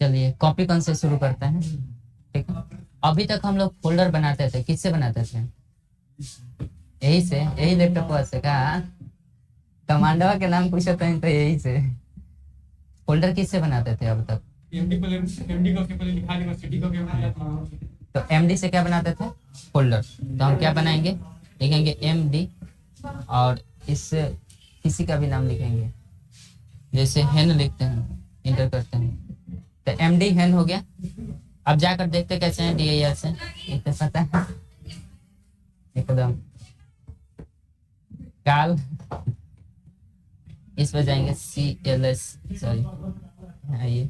चलिए कॉपी कौन से शुरू करते हैं। ठीक है, अभी तक हम लोग फोल्डर बनाते थे, किससे बनाते थे? यही से, यही लैपटॉप से कहा कमांडवा के नाम पूछे तो यही से। फोल्डर किससे बनाते थे अब तक? एमडी को पहले लिखा देगा, सिटी को बनाया था। तो एमडी से क्या बनाते थे? फोल्डर। तो हम क्या बनाएंगे, लिखेंगे एमडी और इस किसी का भी नाम लिखेंगे, जैसे हेन लिखते हैं, इंटर करते हैं तो एमडी हेन हो गया। अब जाकर देखते कैसे हैं डीआईआर से, इतना पता है एकदम। काल इस पर जाएंगे CLS, सॉरी ये।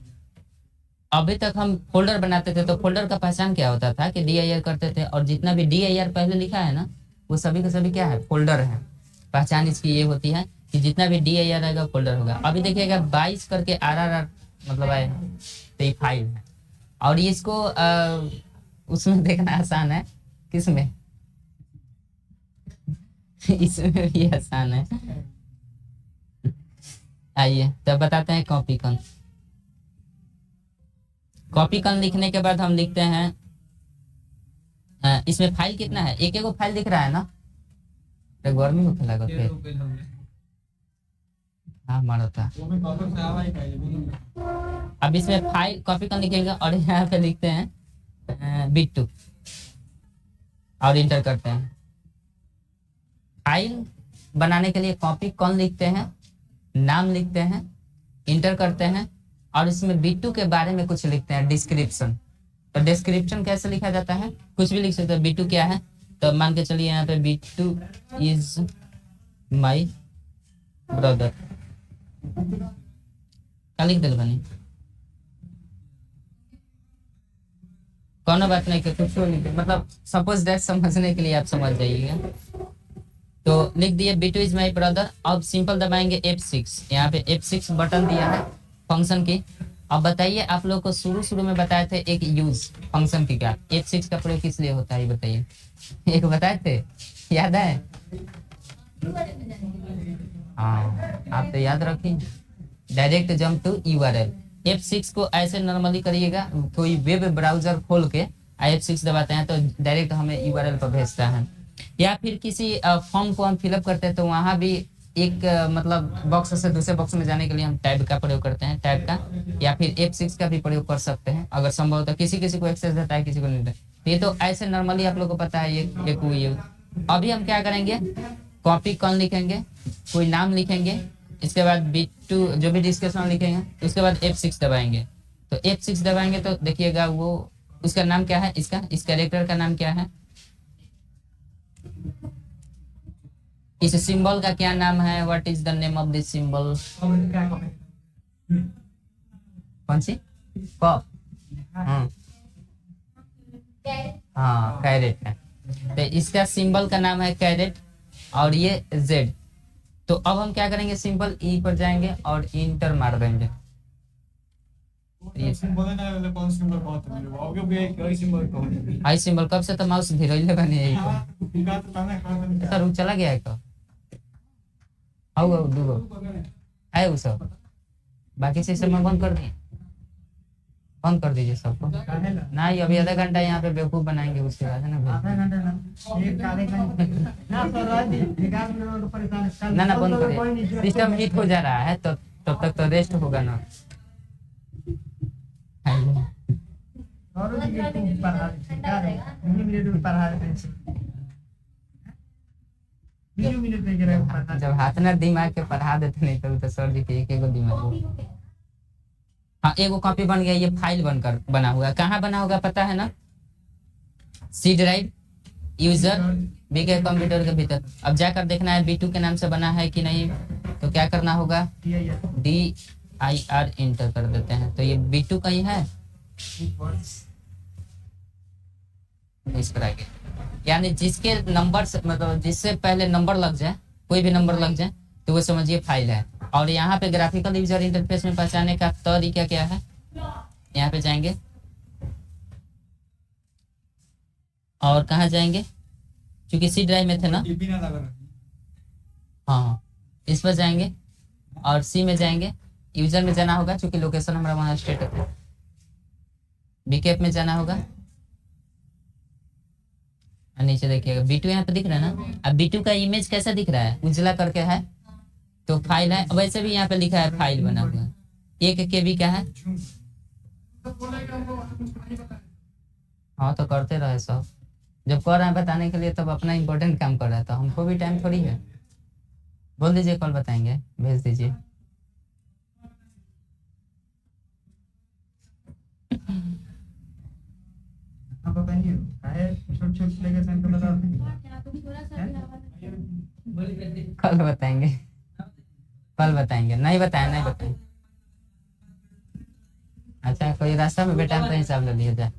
अभी तक हम फोल्डर बनाते थे तो फोल्डर का पहचान क्या होता था कि डीआईआर करते थे, और जितना भी डीआईआर पहले लिखा है ना वो सभी का सभी क्या है, फोल्डर है। पहचान इसकी ये होती है कि जितना भी डीआईआर आएगा फोल्डर होगा। अभी देखिएगा 22 करके RRR मतलब आए तो ये फाइल है, और इसको उसमें देखना आसान है, किसमें इसमें भी आसान है। आइए तब बताते हैं कॉपी कन। कॉपी कन लिखने के बाद हम लिखते हैं इसमें फाइल कितना है, एक एक फाइल दिख रहा है ना, तो गर्मी होने लगा थे। हाँ मारो था। अब इसमें फाइल कॉपी कन लिखेंगे और यहाँ पे लिखते हैं बिट्टू और इंटर करते हैं। फाइल बनाने के लिए कॉपी कौन लिखते हैं, नाम लिखते हैं, इंटर करते हैं और इसमें बिट्टू के बारे में कुछ लिखते हैं, डिस्क्रिप्शन। तो डिस्क्रिप्शन कैसे लिखा जाता है, कुछ भी लिख सकते हैं। बिट्टू क्या है, तो मान के चलिए यहाँ पे बिट्टू इज माय ब्रदर, क्या लिख दे बनी, कौन बात नहीं कि कुछ लिख दे, मतलब सपोज दैट समझने के लिए आप समझ जाइएगा। तो लिख दिए बिट्टू इज माय ब्रदर। अब सिंपल दबाएंगे F6, यहाँ पे F6 बटन दिया है फंक्शन की। अब बताइए, आप लोग को शुरू में बताए थे एक यूज फंक्शन की, क्या F6 का प्रयोग किस लिए होता है ये बताइए। एक बताए थे, याद है? हाँ आप तो याद रखिए, direct jump to URL। F6 को ऐसे नॉर्मली करिएगा, कोई वेब ब्राउजर खोल के F6 दबाते हैं तो डायरेक्ट हमें URL पर भेजता है। या फिर किसी फॉर्म को हम फिलअप करते हैं तो वहां भी एक मतलब बॉक्स से दूसरे बॉक्स में जाने के लिए हम टैब का प्रयोग करते हैं, टैब का, या फिर F6 का भी प्रयोग कर सकते हैं अगर संभव। तो किसी किसी को एक्सेस देता है, किसी को नहीं देता। ये तो ऐसे नॉर्मली आप लोग को पता है ये। अभी हम क्या करेंगे, कॉपी कौन लिखेंगे, कोई नाम लिखेंगे, इसके बाद बिट्टू जो भी डिस्क्रिप्शन लिखेंगे, उसके बाद F6 दबाएंगे। तो F6 दबाएंगे तो देखिएगा वो उसका नाम क्या है, इस कैरेक्टर का नाम क्या है, इस सिंबल का क्या नाम है, what is the name of this symbol. कौन सी कॉप, हाँ कैरेट है, तो इसका सिंबल का नाम है कैरेट और ये Z। तो अब हम क्या करेंगे, सिंपल E पर जाएंगे और इंटर मार देंगे। आई सिंबल कब से तो माउस धीरे बने रुक चला गया है तो आओ दूगो है वो सब, बाकी से सब मैं बंद कर दिए, बंद कर दीजिए सबको। नहीं अभी आधा घंटा यहाँ पे बेवकूफ बनाएंगे, उसके बाद है ना ना बंद करिए, सिस्टम हीट हो जा रहा है तो तब तक तो रेस्ट होगा ना। जब हाथ ना दिमाग के पढ़ा देते नहीं तो सर जी के एक दिमाग। हाँ एगो कॉपी बन गया, ये फाइल बनकर बना हुआ, कहाँ बना होगा पता है ना, C ड्राइव यूजर बी के कंप्यूटर के भीतर। अब जाकर देखना है बिट्टू के नाम से बना है कि नहीं, तो क्या करना होगा, DIR इंटर कर देते हैं। तो ये बिट्टू कहीं है इस तरह के, यानी जिसके नंबर से मतलब जिससे पहले नंबर लग जाए, कोई भी नंबर लग जाए तो वो समझिए फाइल है। और यहाँ पे ग्राफिकल यूजर इंटरफेस में पहचानने का तरीका क्या है, यहाँ पे जाएंगे और कहाँ जाएंगे, क्योंकि C ड्राइव में थे ना, हाँ इस पर जाएंगे और C में जाएंगे, यूजर में जाना होगा, चूंकि लोकेशन हमारा वहाँ स्टेट है। बीके ऐप में जाना होगा और नीचे देखिएगा B2 यहाँ पे दिख रहा है ना। अब B2 का इमेज कैसा दिख रहा है, उजला करके है, तो फाइल है। वैसे भी यहाँ पे लिखा है फाइल बना हुआ है, 1 KB का है। हाँ तो करते रहे सब, जब कर रहे हैं बताने के लिए तब अपना इम्पोर्टेंट काम कर रहा है, तो हमको भी टाइम थोड़ी है। बोल दीजिए कल बताएंगे, भेज दीजिए। कल बताएंगे, कल बताएंगे, नहीं बताए नहीं बताए। अच्छा कोई रास्ता में बेटा तो हिसाब ले लिया जाए।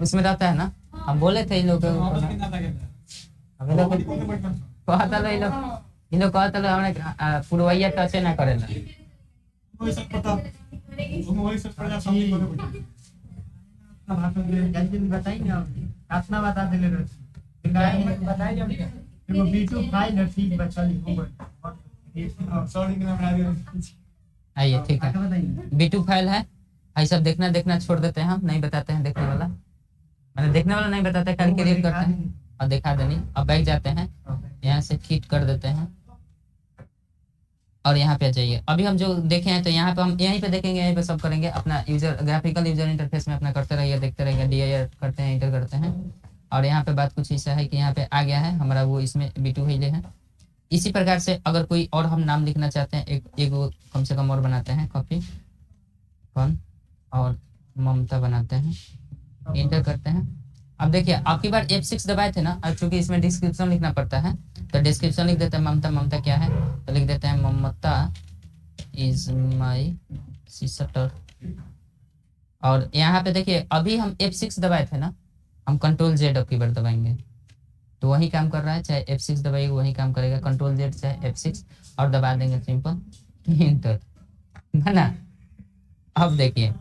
उसमें रहता है ना, हम बोले थे इन लोग कहता लो इन लोग कहता लो हमने पुरवैया टचे ना करेला। बताइए अपना बता दिले B2 फाइल है, ठीक बचल आइए ठीक है, B2 फाइल है। ये सब देखना छोड़ देते हैं, हम नहीं बताते हैं देखने वाला, मैंने देखने वाला नहीं बताते, खाली क्लियर करते हैं और दिखा देनी। अब बैठ जाते हैं, यहाँ से किट कर देते हैं और यहाँ पे आ जाइए। अभी हम जो देखे हैं तो यहाँ पे हम यहीं पे देखेंगे, यहीं पे सब करेंगे। अपना यूजर ग्राफिकल यूजर इंटरफेस में अपना करते रहिए, देखते रहिए, DIR करते हैं, इंटर करते हैं। और यहाँ पे बात कुछ ऐसा है कि यहाँ पे आ गया है हमारा वो, इसमें B2 हिले है। इसी प्रकार से अगर कोई और हम नाम लिखना चाहते हैं, एक वो कम से कम और बनाते हैं, कॉपी कौन और ममता बनाते हैं, इंटर करते हैं। अब देखिए आपकी बार F6 दबाए थे ना, अब चूंकि इसमें डिस्क्रिप्शन लिखना पड़ता है तो डिस्क्रिप्शन लिख देते हैं ममता। ममता क्या है तो लिख देते हैं ममता इज माई सिस्टर। और यहाँ पे देखिए अभी हम F6 दबाए थे ना, हम Ctrl Z अब की बार दबाएंगे तो वही काम कर रहा है, चाहे F6 दबाइए वही काम करेगा, Ctrl Z चाहे F6 और दबा देंगे सिंपल इंटर, है ना। अब देखिए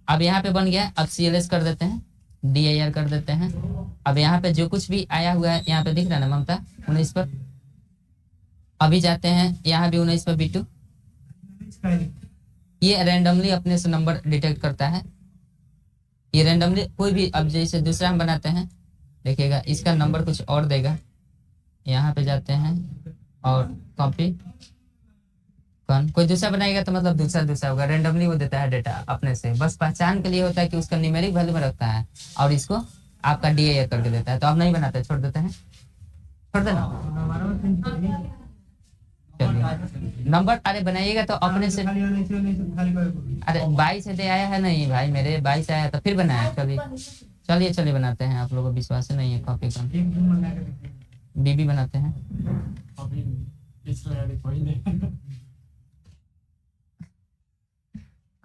अब यहाँ पे बन गया। अब CLS कर देते हैं, DIR कर देते हैं। अब यहाँ पे जो कुछ भी आया हुआ है यहाँ पे दिख रहा है ना, ममता 19 पर। अभी जाते हैं यहाँ भी 19 पर B2, ये रैंडमली अपने से नंबर डिटेक्ट करता है, ये रैंडमली कोई भी। अब जैसे दूसरा हम बनाते हैं, देखिएगा इसका नंबर कुछ और देगा। यहाँ पे जाते हैं और कॉपी, कौन कोई दूसरा बनाएगा तो मतलब दूसरा होगा, रेंडमली वो देता है डेटा अपने से, बस पहचान के लिए होता है कि उसका न्यूमेरिक वैल्यू में रखता है और इसको आपका DIR करके देता है। तो आप नहीं बनाते, छोड़ देते हैं, छोड़ देना। नंबर अरे बनाइएगा तो अपने से, अरे 22 से दे आया है नहीं भाई मेरे, 22 आया तो फिर बनाया। चलिए बनाते हैं, आप लोगों को विश्वास नहीं है, कॉपी कर BB बनाते हैं।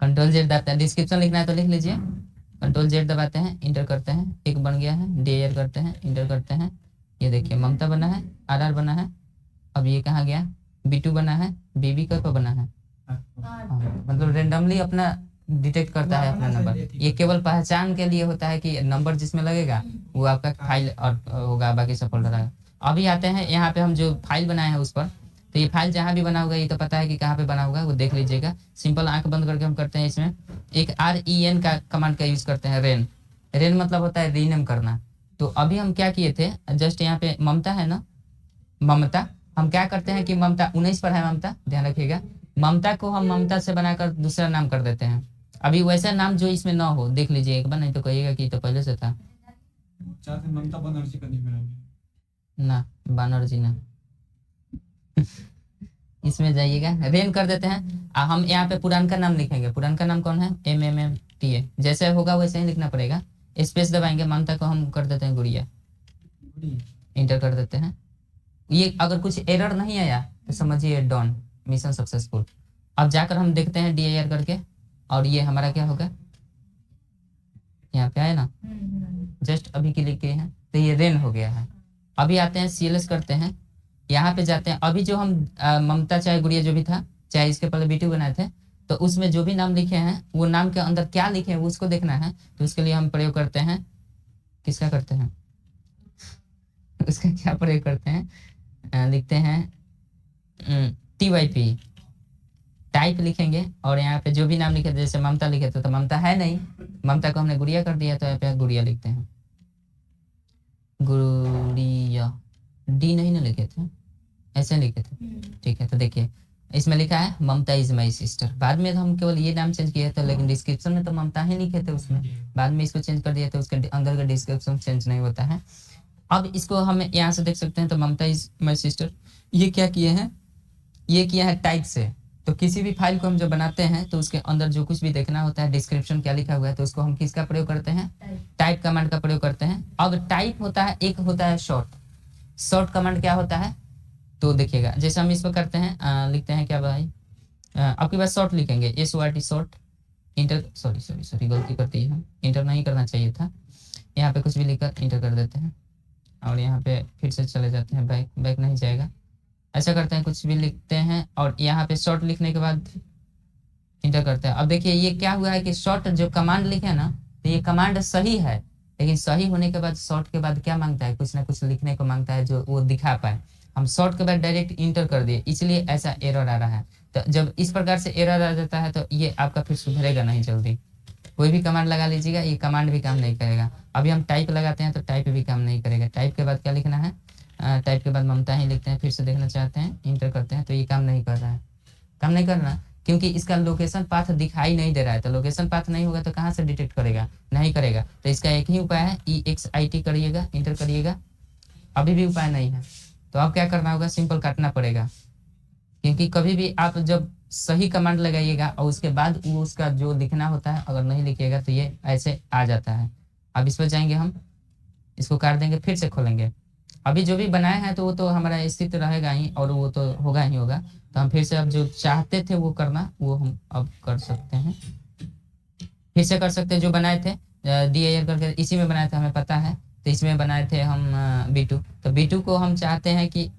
Ctrl Z दबाते हैं, डिस्क्रिप्शन लिखना है तो लिख लीजिए, Ctrl Z दबाते हैं, इंटर करते हैं, एक बन गया है, DIR करते हैं, इंटर करते हैं। ये देखिए ममता बना है, RR बना है। अब ये कहाँ गया, B2 बना है, BB का बना है। मतलब रेंडमली अपना डिटेक्ट करता है अपना नंबर, ये केवल पहचान के लिए होता है कि नंबर जिसमें लगेगा वो आपका फाइल और होगा, बाकी सब फोल्डर आएगा। अभी आते हैं यहाँ पे हम जो फाइल बनाए हैं उस पर, तो ये फाइल जहाँ भी बना होगा ये तो पता है कि कहाँ पे बना होगा, वो देख लीजिएगा। सिंपल आंख बंद करके हम करते हैं, इसमें एक REN का कमांड का यूज करते हैं, रेन मतलब होता है रीनेम करना। तो अभी हम क्या किए थे, जस्ट यहाँ पे ममता है ना, ममता हम क्या करते हैं कि ममता 19 पर है ममता, ध्यान रखिएगा। ममता को हम ममता से बनाकर दूसरा नाम कर देते हैं। अभी वैसा नाम जो इसमें ना हो, देख लीजिए एक बार, नहीं तो कहिएगा कि तो पहले से था। ममता बनर्जी का ना बनर्जी ना इसमें जाइएगा, रेन कर देते हैं। हम यहाँ पे पुरान नाम लिखेंगे, पुरान नाम कौन है, MMMTA, जैसे होगा वैसे ही लिखना पड़ेगा। स्पेस दबाएंगे, ममता को हम कर देते हैं गुड़िया, इंटर कर देते हैं। ये अगर कुछ एरर नहीं आया तो समझिए डन, मिशन सक्सेसफुल। अब जाकर हम देखते हैं DIR करके, और ये हमारा क्या होगा, यहाँ पे आए ना, जस्ट अभी क्लिक किए हैं तो ये रेन हो गया है। अभी आते हैं CLS करते हैं, यहाँ पे जाते हैं। अभी जो हम ममता चाहे गुड़िया जो भी था, चाहे इसके पहले B2 बनाए थे, तो उसमें जो भी नाम लिखे हैं वो नाम के अंदर क्या लिखे हैं उसको देखना है। तो उसके लिए हम प्रयोग करते हैं, किसका करते हैं उसका क्या प्रयोग करते हैं, लिखते हैं TYP, टाइप लिखेंगे और यहाँ पे जो भी नाम लिखे थे, जैसे ममता लिखे थे तो ममता है नहीं, ममता को हमने गुड़िया कर दिया, तो यहाँ पे गुड़िया लिखते हैं, गुड़िया, डी नहीं ना लिखे थे, ऐसे लिखे थे, ठीक है। तो देखिए इसमें लिखा है ममता इज माई सिस्टर, बाद में तो हम केवल ये नाम चेंज किए थे, लेकिन डिस्क्रिप्शन में तो ममता ही लिखे थे उसमें, बाद में इसको चेंज कर दिया, तो उसके अंदर का डिस्क्रिप्शन चेंज नहीं होता है। अब इसको हम यहाँ से देख सकते हैं, तो ममता इज माई सिस्टर, ये क्या किए हैं, ये किया है टाइप से। तो किसी भी फाइल को हम जब बनाते हैं तो उसके अंदर जो कुछ भी देखना होता है, डिस्क्रिप्शन क्या लिखा हुआ है, तो उसको हम किसका प्रयोग करते हैं, टाइप कमांड का प्रयोग करते हैं। अब टाइप होता है, एक होता है शॉर्ट, शॉर्ट कमांड क्या होता है, तो देखिएगा जैसे हम इसको करते हैं, लिखते हैं क्या भाई, आपके पास शॉर्ट लिखेंगे, SORT शॉर्ट, इंटर, सॉरी गलती करती है, इंटर नहीं करना चाहिए था, यहाँ पे कुछ भी लिखकर इंटर कर देते हैं, और यहाँ पे फिर से चले जाते हैं, बैक नहीं जाएगा, ऐसा करते हैं, कुछ भी लिखते हैं और यहाँ पे शॉर्ट लिखने के बाद इंटर करते हैं। अब देखिए ये क्या हुआ है कि शॉर्ट जो कमांड लिखे ना, तो ये कमांड सही है, लेकिन सही होने के बाद शॉर्ट के बाद क्या मांगता है, कुछ ना कुछ लिखने को मांगता है जो वो दिखा पाए, हम शॉर्ट के बाद डायरेक्ट इंटर कर दिए, इसलिए ऐसा एरर आ रहा है। तो जब इस प्रकार से एरर आ जाता है तो ये आपका फिर सुधरेगा नहीं जल्दी, कोई भी कमांड लगा लीजिएगा, ये कमांड भी काम नहीं करेगा। अभी हम टाइप लगाते हैं तो टाइप भी काम नहीं करेगा, टाइप के बाद क्या लिखना है, टाइप के बाद ममता ही लिखते हैं, फिर से देखना चाहते हैं, इंटर करते हैं, तो ये काम नहीं कर रहा है, काम नहीं कर रहा क्योंकि इसका लोकेशन पाथ दिखाई नहीं दे रहा है, तो लोकेशन पाथ नहीं होगा तो कहाँ से डिटेक्ट करेगा, नहीं करेगा। तो इसका एक ही उपाय है, EXIT करिएगा, इंटर करिएगा, अभी भी उपाय नहीं है, तो अब क्या करना होगा, सिंपल काटना पड़ेगा, क्योंकि कभी भी आप जब सही कमांड लगाइएगा और उसके बाद वो उसका जो लिखना होता है अगर नहीं लिखिएगा तो ये ऐसे आ जाता है। अब इस पर जाएंगे, हम इसको काट देंगे, फिर से खोलेंगे, अभी जो भी बनाए हैं तो वो तो हमारा स्थित रहेगा ही और वो तो होगा ही होगा, तो हम फिर से अब जो चाहते थे वो करना, वो हम अब कर सकते हैं, फिर से कर सकते हैं, जो बनाए थे DIR करके इसी में बनाए थे, हमें पता है, तो इसमें बनाए थे हम B2, तो B2 को हम चाहते हैं कि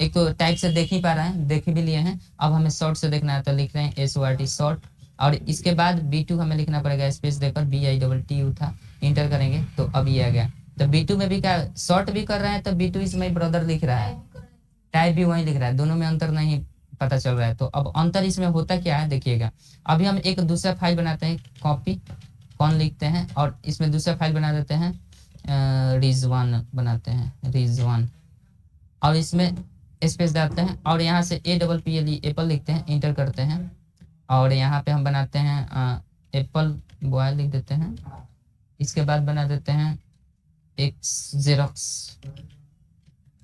एक तो टाइप से देख ही पा रहे हैं, देख भी लिए हैं, अब हमें शॉर्ट से देखना है, तो लिख रहे हैं SORT शॉर्ट, और इसके बाद B2 हमें लिखना पड़ेगा स्पेस देकर, BITTU था, इंटर करेंगे तो अब ये आ गया। तो B2 में भी क्या शॉर्ट भी कर रहे हैं, तो B2 इज माय ब्रदर लिख रहा है, टाइप भी वही लिख रहा है, दोनों में अंतर नहीं पता चल रहा है। तो अब अंतर इसमें होता क्या है देखिएगा, अभी हम एक दूसरा फाइल बनाते हैं, कॉपी कौन लिखते हैं और इसमें दूसरा फाइल बना देते हैं, रिजवान बनाते हैं, रिजवान, और इसमें स्पेस डालते हैं और यहाँ से APPLE एप्पल लिखते हैं, इंटर करते हैं, और यहाँ पे हम बनाते हैं एप्पल बॉय लिख देते हैं, इसके बाद बना देते हैं एक जेरोक्स,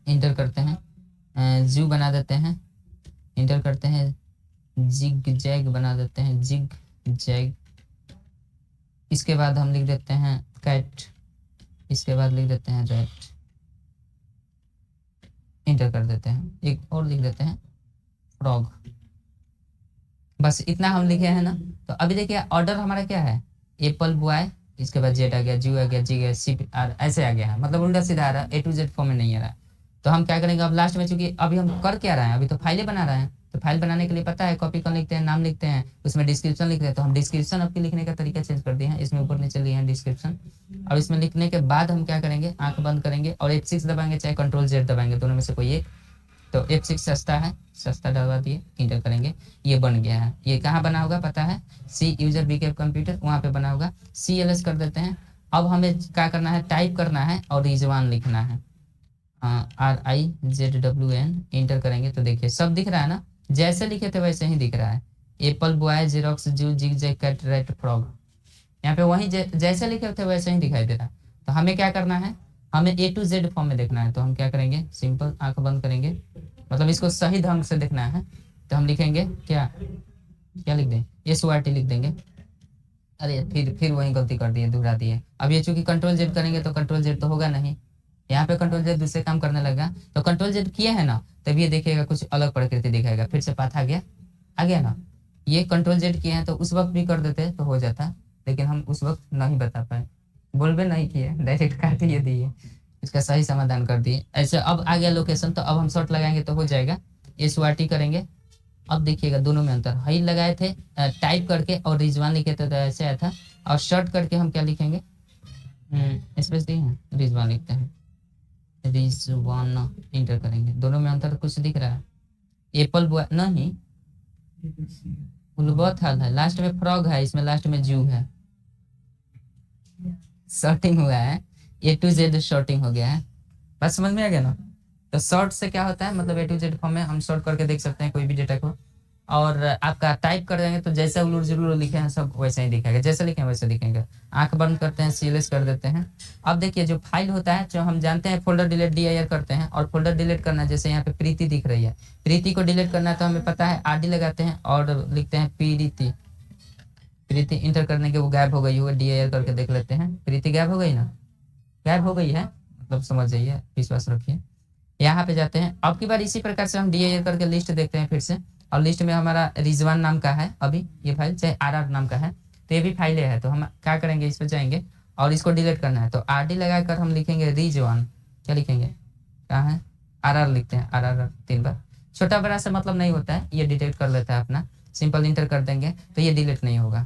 इंटर करते हैं, जू बना देते हैं, इंटर करते हैं, जिग जैग बना देते हैं, जिग जैग, इसके बाद हम लिख देते हैं कैट, इसके बाद लिख देते हैं रैट, इंटर कर देते हैं, एक और लिख देते हैं फ्रॉग, बस इतना हम लिखे हैं ना। तो अभी देखिए ऑर्डर हमारा क्या है, एप्पल बॉय, इसके बाद जेड आ गया, जू आ गया, जी गया, सी आर, ऐसे आ गया है, मतलब उल्टा सीधा आ रहा है, A to Z फॉर्म में नहीं आ रहा है। तो हम क्या करेंगे अब लास्ट में, चूंकि अभी हम कर क्या रहे हैं, अभी तो फाइलें बना रहे हैं, तो फाइल बनाने के लिए पता है कॉपी कौन लिखते हैं, नाम लिखते हैं, उसमें डिस्क्रिप्शन लिखते हैं, तो हम डिस्क्रिप्शन आपके लिखने का तरीका चेंज कर दिए हैं, इसमें ऊपर नीचे लिए हैं डिस्क्रिप्शन, और इसमें लिखने के बाद हम क्या करेंगे, आंख बंद करेंगे और F6 दबाएंगे चाहे Ctrl Z दबाएंगे, दोनों में से कोई एक, तो F6 सस्ता है, सस्ता डलवा दिए, इंटर करेंगे, ये बन गया है। ये कहाँ बना होगा पता है, C यूजर बीकेप कंप्यूटर, वहाँ पे बना होगा, CLS कर देते हैं। अब हमें क्या करना है, टाइप करना है और रिजवान लिखना है, RIZWN, इंटर करेंगे तो देखिए सब दिख रहा है ना, जैसे लिखे थे वैसे ही दिख रहा है, apple boy xerox zoo zig zag cat rat frog, यहाँ पे वही जैसे लिखे थे वैसे ही दिखाई दे रहा है। तो हमें क्या करना है, हमें A to Z फॉर्म में देखना है, तो हम क्या करेंगे, सिंपल आंख बंद करेंगे, मतलब इसको सही ढंग से देखना है, तो हम लिखेंगे क्या क्या लिख दें, SORT लिख देंगे, अरे फिर वही गलती कर दिए, दोहरा दिए। अब ये चूंकि Ctrl Z करेंगे तो Ctrl Z तो होगा नहीं, यहाँ पे Ctrl Z दूसरे काम करने लगा, तो Ctrl Z किए है ना, तब ये देखिएगा कुछ अलग प्रकृति दिखाएगा, फिर से पाथ आ गया ना, ये Ctrl Z किए हैं तो उस वक्त भी कर देते तो हो जाता, लेकिन हम उस वक्त नहीं बता पाए, बोलबे नहीं किए, डायरेक्ट काट ही दिए, इसका सही समाधान कर दिए। ऐसे अब आ गया लोकेशन, तो अब हम शॉर्ट लगाएंगे तो हो जाएगा, SORT करेंगे। अब देखिएगा दोनों में अंतर, हाई लगाए थे टाइप करके और रिजवान लिखे थे तो ऐसे आया था, और शॉर्ट करके हम क्या लिखेंगे, स्पेस दिए हैं, रिजवान लिखते हैं, रिजवान इंटर करेंगे। दोनों में अंतर कुछ दिख रहा है? एप्पल बॉय नहीं, उल्बत हाल है, लास्ट में फ्रॉग है, इसमें लास्ट में जू है। शॉर्टिंग हुआ है, ए टू जेड शॉर्टिंग हो गया है। बात समझ में आ गया ना? तो शॉर्ट से क्या होता है, मतलब ए टू जेड फॉर्म में हम शॉर्ट करके देख सकते हैं कोई भी डेटा को। और आपका टाइप कर देंगे तो जैसे उलूर जुलूर लिखे हैं सब वैसे ही दिखेगा, जैसे लिखे हैं वैसे दिखेंगे। आंख बंद करते हैं, सीएलएस कर देते हैं। अब देखिए जो फाइल होता है, जो हम जानते हैं फोल्डर डिलीट DIR करते हैं, और फोल्डर डिलीट करना, जैसे यहाँ पे प्रीति दिख रही है, प्रीति को डिलीट करना है तो हमें पता है RD लगाते हैं और लिखते हैं प्रीति। प्रीति इंटर करने के वो गायब हो गई होगा, DIR करके देख लेते हैं। प्रीति गायब हो गई ना? गायब हो गई है, मतलब समझ जाइए, विश्वास रखिए। यहाँ पे जाते हैं, अब की बार इसी प्रकार से हम DIR करके लिस्ट देखते हैं फिर से। और लिस्ट में हमारा रिजवान नाम का है अभी ये फाइल, चाहे RR नाम का है, तो ये भी फाइलें है। तो हम क्या करेंगे, इस पर जाएंगे और इसको डिलीट करना है। तो RD लगाकर हम लिखेंगे रिजवान, क्या लिखेंगे, कहाँ है, RR लिखते हैं, RR 3 बार। छोटा बड़ा से मतलब नहीं होता है, ये डिलीट कर लेता है अपना। सिंपल इंटर कर देंगे तो ये डिलीट नहीं होगा।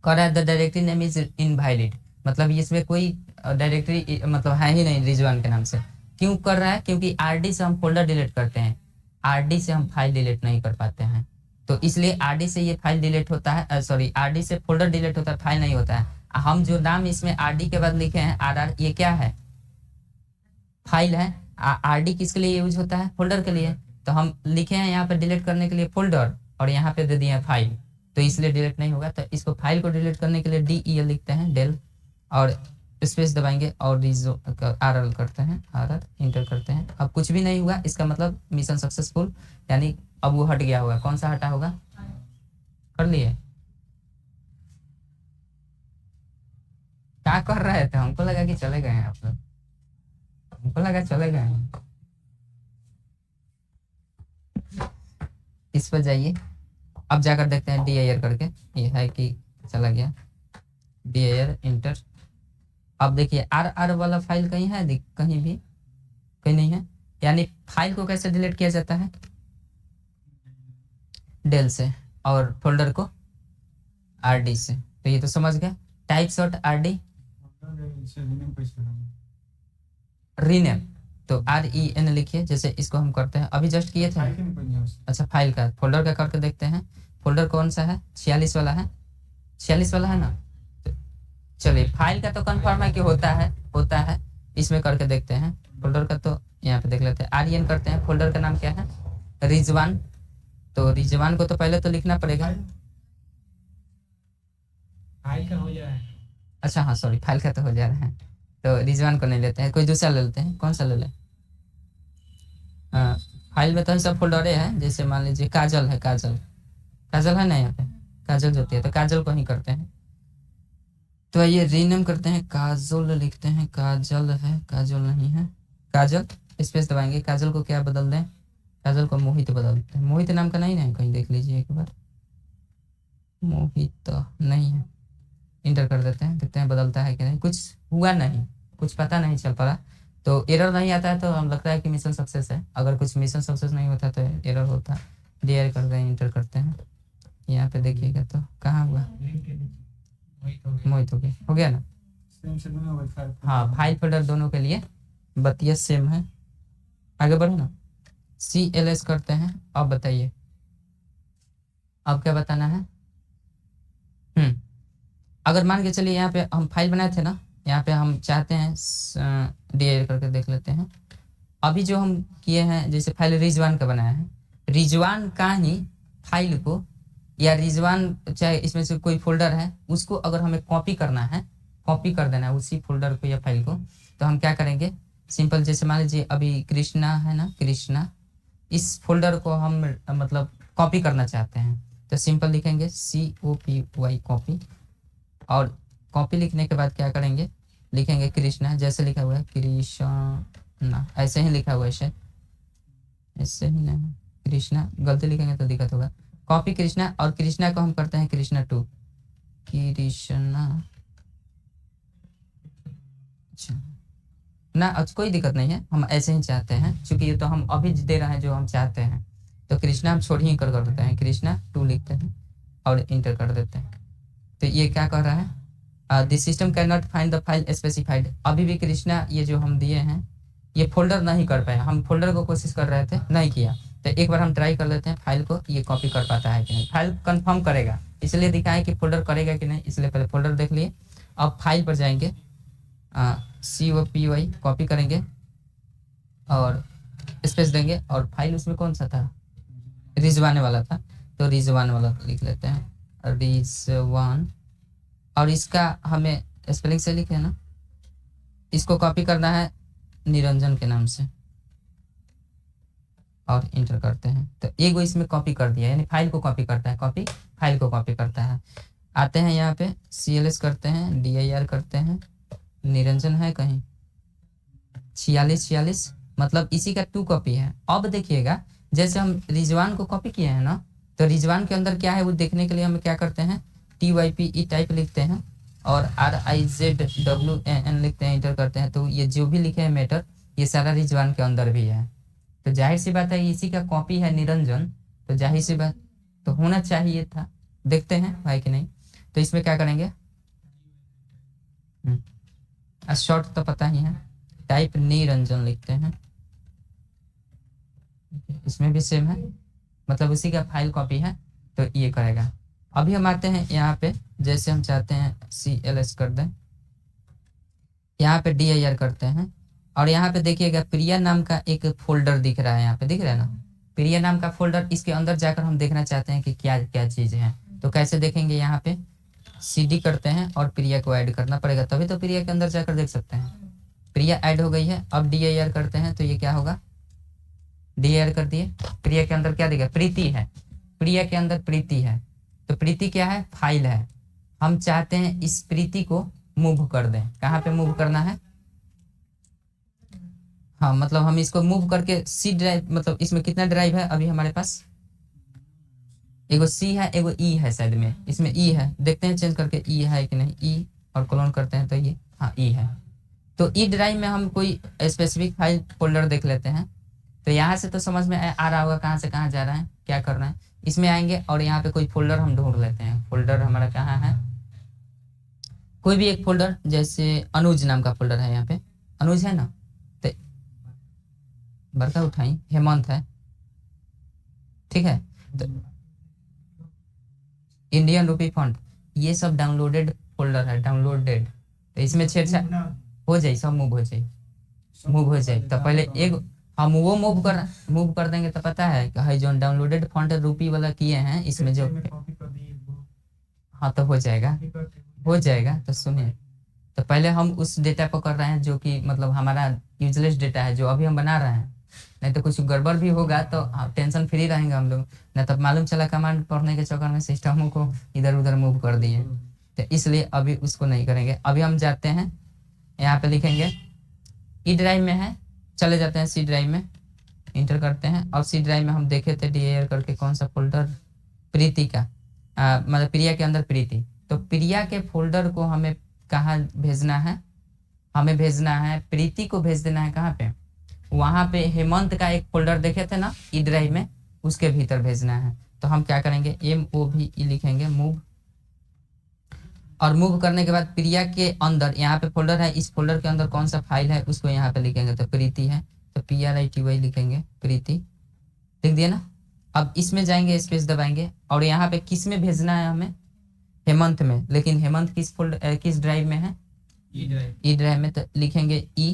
कह रहा है the directory name is invalid, मतलब इसमें कोई डायरेक्टरी मतलब है ही नहीं रिजवान के नाम से। क्यों कर रहा है? क्योंकि RD से हम फोल्डर डिलीट करते हैं, RD से हम फाइल डिलीट नहीं कर पाते हैं। तो इसलिए RD से ये फाइल डिलीट होता है, सॉरी RD से फोल्डर डिलीट होता है, फाइल नहीं होता है। हम जो नाम इसमें RD के बाद लिखे हैं RR, ये क्या है, फाइल है। RD किसके लिए यूज होता है, फोल्डर के लिए। तो हम लिखे हैं यहाँ पे डिलीट करने के लिए फोल्डर, और यहाँ पे दे दिए फाइल, तो इसलिए डिलीट नहीं होगा। तो इसको फाइल को डिलीट करने के लिए DEL लिखते हैं, डेल, और स्पेस दबाएंगे और RL करते हैं, RR इंटर करते हैं। अब कुछ भी नहीं हुआ, इसका मतलब मिशन सक्सेसफुल, यानी अब वो हट गया होगा। कौन सा हटा होगा, कर लिए? क्या कर रहे थे? हमको लगा कि चले गए हैं आप लोग, हमको लगा चले गए हैं। इस पर जाइए, अब जाकर देखते हैं DIR करके, ये है कि चला गया, DIR इंटर। अब देखिए RR वाला फाइल कहीं है, कहीं भी कहीं नहीं है। यानी फाइल को कैसे डिलीट किया जाता है, डेल से, और फोल्डर को RD से। तो ये तो समझ गए, टाइप शॉर्ट RD रीनेम, तो REN लिखिए, जैसे इसको हम करते हैं, अभी जस्ट किए थे। अच्छा फाइल का, फोल्डर का करके देखते हैं। फोल्डर कौन सा है, 46 वाला है, 46 वाला है ना? तो चलिए, फाइल का तो कंफर्म है कि होता है, इसमें करके देखते हैं। फोल्डर का तो यहाँ पे देख लेते हैं, REN करते हैं। फोल्डर का नाम क्या है, रिजवान। तो रिजवान को तो पहले तो लिखना पड़ेगा, फाइल का हो जाए। अच्छा हाँ सॉरी, फाइल का तो हो जा रहा है, तो रिजवान को नहीं लेते हैं, कोई दूसरा ले लेते हैं। कौन सा ले लें? फाइल में तो सब फोल्डरे हैं, जैसे मान लीजिए काजल है, काजल है ना यहाँ पे, काजल जो होती है, तो काजल को ही करते हैं। तो ये रीनेम करते हैं, काजल लिखते हैं, काजल है, काजल नहीं है, काजल स्पेस दबाएंगे। काजल को क्या बदल दें, काजल को मोहित बदल देते हैं। मोहित नाम का नहीं है, कहीं देख लीजिए एक बार, मोहित नहीं है, इंटर कर देते हैं, देखते हैं बदलता है कि नहीं। कुछ हुआ नहीं, कुछ पता नहीं चल पा रहा, तो एरर नहीं आता है, तो हम लगता है कि मिशन सक्सेस है। अगर कुछ मिशन सक्सेस नहीं होता तो एरर होता। DIR करते हैं, इंटर करते हैं, यहाँ पे देखिएगा तो कहाँ हुआ, मोहित हो गया ना? हाँ, फाइल फोल्डर दोनों के लिए बतिया सेम है। आगे बढ़ो ना, CLS करते हैं। अब बताइए, अब क्या बताना है? अगर मान के चलिए यहाँ पे हम फाइल बनाए थे ना, यहाँ पे हम चाहते हैं DIR करके देख लेते हैं। अभी जो हम किए हैं, जैसे फाइल रिजवान का बनाया है, रिजवान का ही फाइल को, या रिजवान चाहे इसमें से कोई फोल्डर है, उसको अगर हमें कॉपी करना है, कॉपी कर देना है उसी फोल्डर को या फाइल को, तो हम क्या करेंगे, सिंपल जैसे मान लीजिए अभी कृष्णा है ना, कृष्णा, इस फोल्डर को हम मतलब कॉपी करना चाहते हैं, तो सिंपल लिखेंगे COPY कॉपी, और कॉपी लिखने के बाद क्या करेंगे, लिखेंगे कृष्णा, जैसे लिखा हुआ है कृष्णा, ऐसे ही लिखा हुआ है शायद, ऐसे ही नहीं, कृष्णा गलती लिखेंगे तो दिक्कत होगा। कॉपी कृष्णा, और कृष्णा को हम करते हैं कृष्णा 2, कृष्णा, अच्छा ना, अच्छा कोई दिक्कत नहीं है, हम ऐसे ही चाहते हैं, क्योंकि ये तो हम अभी दे रहे हैं जो हम चाहते हैं। तो कृष्णा हम छोड़ ही कर देते हैं, कृष्णा 2 लिखते हैं और इंटर कर देते हैं। तो ये क्या कर रहा है, this system can not find the file specified. अभी भी कृष्णा ये जो हम दिए हैं, ये फोल्डर नहीं कर पाए, हम फोल्डर को कोशिश कर रहे थे, नहीं किया। तो एक बार हम ट्राई कर लेते हैं फाइल को, ये कॉपी कर पाता है कि नहीं। फाइल कंफर्म करेगा, इसलिए दिखाएं कि फोल्डर करेगा कि नहीं, इसलिए पहले फोल्डर देख लिए। अब फाइल पर जाएंगे, COPY कॉपी करेंगे और स्पेस देंगे, और फाइल उसमें कौन सा था, रिजवान वाला था, तो रिजवान वाला लिख लेते हैं, रिजवान। और इसका हमें स्पेलिंग से लिखे ना, इसको कॉपी करना है निरंजन के नाम से और इंटर करते हैं। तो एगो इसमें कॉपी कर दिया, यानी फाइल को कॉपी करता है, कॉपी फाइल को कॉपी करता है। आते हैं यहाँ पे CLS करते हैं, DIR करते हैं, निरंजन है कहीं, 46 मतलब इसी का 2 कॉपी है। अब देखिएगा जैसे हम रिजवान को कॉपी किए हैं ना, तो रिजवान के अंदर क्या है वो देखने के लिए हम क्या करते हैं, TYPE टाइप लिखते हैं और RIZWAN लिखते हैं, इंटर करते हैं। तो ये जो भी लिखे हैं मैटर, ये सारा रिजवान के अंदर भी है। तो जाहिर सी बात है इसी का कॉपी है निरंजन, तो जाहिर सी बात तो होना चाहिए था। देखते हैं भाई कि नहीं। तो इसमें क्या करेंगे, शॉर्ट तो पता ही है, टाइप निरंजन लिखते हैं, इसमें भी सेम है, मतलब उसी का फाइल कॉपी है, तो ये करेगा। अभी हम आते हैं यहाँ पे, जैसे हम चाहते हैं CLS कर दें, यहाँ पे DIR करते हैं, और यहाँ पे देखिएगा प्रिया नाम का एक फोल्डर दिख रहा है, यहाँ पे दिख रहा है ना, प्रिया नाम का फोल्डर। इसके अंदर जाकर हम देखना चाहते हैं कि क्या क्या चीज़ है। तो कैसे देखेंगे, यहाँ पे CD करते हैं और प्रिया को ऐड करना पड़ेगा, तभी तो प्रिया के अंदर जाकर देख सकते हैं। प्रिया ऐड हो गई है। अब DIR करते हैं, तो ये क्या होगा, DIR कर दिए। प्रिया के अंदर क्या दिखा, प्रीति है, प्रिया के अंदर प्रीति है। तो प्रीति क्या है, फाइल है। हम चाहते हैं इस प्रीति को मूव कर दें, कहाँ पे मूव करना है, हाँ मतलब हम इसको मूव करके C ड्राइव, मतलब इसमें कितना ड्राइव है अभी हमारे पास, एगो C है, एगो E है शायद में, इसमें E है, देखते हैं चेंज करके E है कि नहीं, E और क्लोन करते हैं तो ये हाँ E है। तो E ड्राइव में हम कोई स्पेसिफिक फाइल फोल्डर देख लेते हैं। तो यहाँ से तो समझ में आ रहा होगा कहाँ से कहाँ जा रहा है, क्या करना है। इसमें आएंगे और यहाँ पे कोई फोल्डर हम ढूंढ लेते हैं। फोल्डर हमारा कहाँ है, कोई भी एक फोल्डर, जैसे अनुज नाम का फोल्डर है, यहाँ पे अनुज है ना, तो बड़का उठाई, हेमंत है, ठीक है। तो इंडियन रूपी फंड, ये सब डाउनलोडेड फोल्डर है, डाउनलोडेड। तो इसमें छेड़छाड़ हो जाए, सब मूव हो जाए, मूव हो जाए। तो पहले एक हम वो मूव कर देंगे, तो पता है कि जो डाउनलोडेड फंड रूपी वाला किए हैं इसमें जो, हाँ तो हो जाएगा, हो जाएगा। तो सुनिए, तो पहले हम उस डेटा को कर रहे हैं जो कि मतलब हमारा यूजलेस डेटा है, जो अभी हम बना रहे हैं। नहीं तो कुछ गड़बड़ भी होगा तो टेंशन फ्री रहेंगे हम लोग, नहीं तो मालूम चला कमांड पढ़ने के चक्कर में सिस्टमों को इधर उधर मूव कर दिए। तो इसलिए अभी उसको नहीं करेंगे। अभी हम जाते हैं, यहाँ पे लिखेंगे E ड्राइव में है, चले जाते हैं C ड्राइव में, इंटर करते हैं। और C ड्राइव में हम देखे थे DIR करके कौन सा फोल्डर, प्रीति का, मतलब प्रिया के अंदर प्रीति। तो प्रिया के फोल्डर को हमें कहाँ भेजना है, हमें भेजना है, प्रीति को भेज देना है कहाँ पे, वहां पे हेमंत का एक फोल्डर देखे थे ना E ड्राइव में, उसके भीतर भेजना है। तो हम क्या करेंगे, MOVE लिखेंगे, मूव। और मूव करने के बाद प्रिया के अंदर यहाँ पे फोल्डर है, इस फोल्डर के अंदर कौन सा फाइल है उसको यहाँ पे लिखेंगे। तो प्रीति है, तो PRITY लिखेंगे, प्रीति लिख दिया ना। अब इसमें जाएंगे, स्पेस दबाएंगे, और यहाँ पे किस में भेजना है हमें, हेमंत में। लेकिन हेमंत किस फोल्डर, किस ड्राइव में है, E ड्राइव में। तो लिखेंगे E